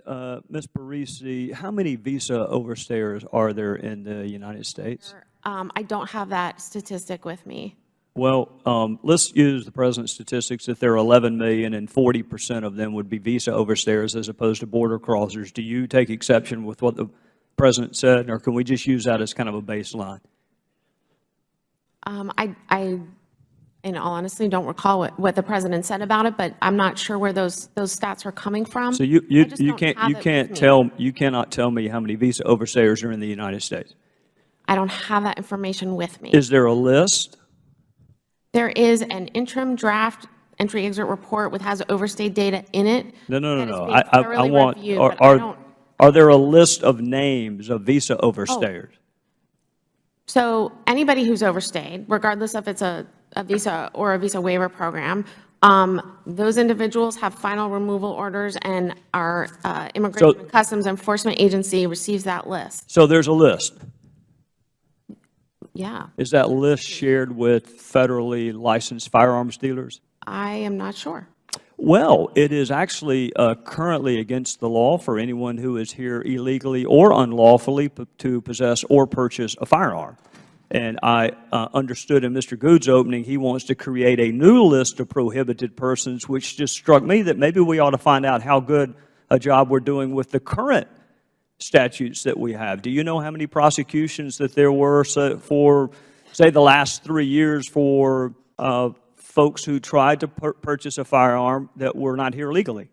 Ms. Parisi, how many visa overstayers are there in the United States? I don't have that statistic with me. Well, let's use the President's statistics that there are 11 million and 40% of them would be visa overstayers as opposed to border crossers. Do you take exception with what the President said, or can we just use that as kind of a baseline? I, in all honesty, don't recall what the President said about it, but I'm not sure where those stats are coming from. So you cannot tell me how many visa overstayers are in the United States. I don't have that information with me. Is there a list? There is an interim draft entry-exit report with has overstayed data in it. No. I want, are there a list of names of visa overstayers? Oh. So anybody who's overstayed, regardless if it's a visa or a visa waiver program, those individuals have final removal orders, and our Immigration and Customs Enforcement Agency receives that list. So there's a list? Yeah. Is that list shared with federally licensed firearms dealers? I am not sure. Well, it is actually currently against the law for anyone who is here illegally or unlawfully to possess or purchase a firearm. And I understood in Mr. Good's opening, he wants to create a new list of prohibited persons, which just struck me that maybe we ought to find out how good a job we're doing with the current statutes that we have. Do you know how many prosecutions that there were for, say, the last 3 years for folks who tried to purchase a firearm that were not here legally?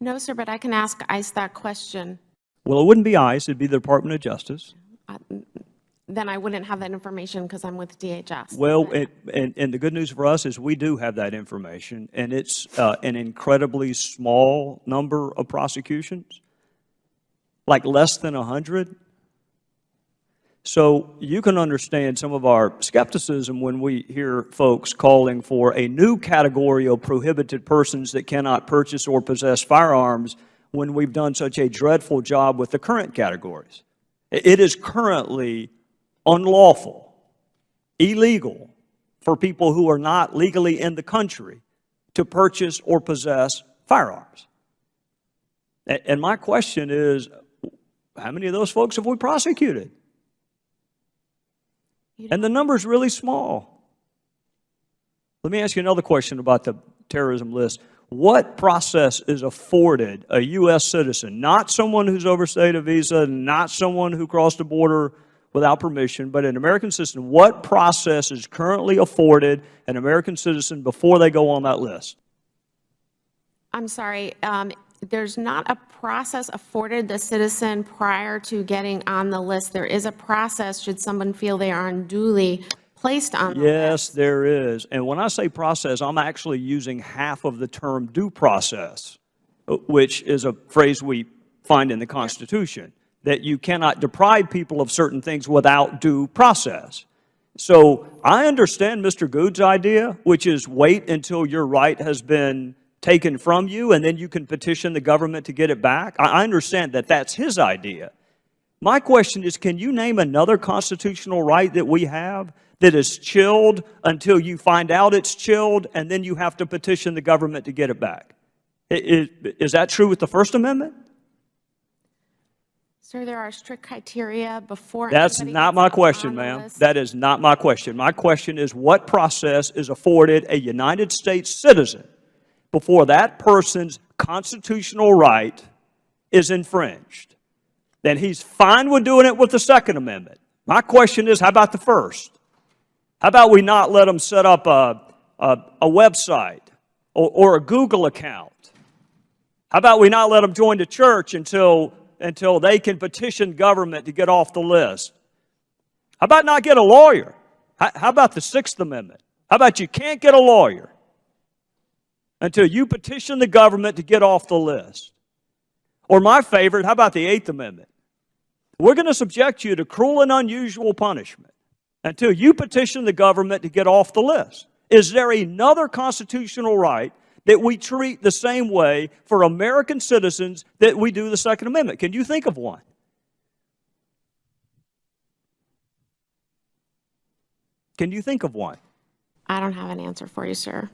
No, sir, but I can ask ICE that question. Well, it wouldn't be ICE, it'd be the Department of Justice. Then I wouldn't have that information because I'm with DHS. Well, and the good news for us is we do have that information, and it's an incredibly small number of prosecutions, like less than 100. So you can understand some of our skepticism when we hear folks calling for a new category of prohibited persons that cannot purchase or possess firearms when we've done such a dreadful job with the current categories. It is currently unlawful, illegal for people who are not legally in the country to purchase or possess firearms. And my question is, how many of those folks have we prosecuted? And the number's really small. Let me ask you another question about the terrorism list. What process is afforded a U.S. citizen, not someone who's overstayed a visa, not someone who crossed the border without permission, but an American citizen, what process is currently afforded an American citizen before they go on that list? I'm sorry. There's not a process afforded the citizen prior to getting on the list. There is a process should someone feel they are unduly placed on the list. Yes, there is. And when I say process, I'm actually using half of the term due process, which is a phrase we find in the Constitution, that you cannot deprive people of certain things without due process. So I understand Mr. Good's idea, which is wait until your right has been taken from you, and then you can petition the government to get it back. I understand that that's his idea. My question is, can you name another constitutional right that we have that is chilled until you find out it's chilled, and then you have to petition the government to get it back? Is that true with the First Amendment? Sir, there are strict criteria before. That's not my question, ma'am. That is not my question. My question is, what process is afforded a United States citizen before that person's constitutional right is infringed? Then he's fine with doing it with the Second Amendment. My question is, how about the First? How about we not let them set up a website or a Google account? How about we not let them join the church until they can petition government to get off the list? How about not get a lawyer? How about the Sixth Amendment? How about you can't get a lawyer until you petition the government to get off the list? Or my favorite, how about the Eighth Amendment? We're going to subject you to cruel and unusual punishment until you petition the government to get off the list. Is there another constitutional right that we treat the same way for American citizens that we do the Second Amendment? Can you think of one? Can you think of one? I don't have an answer for you, sir.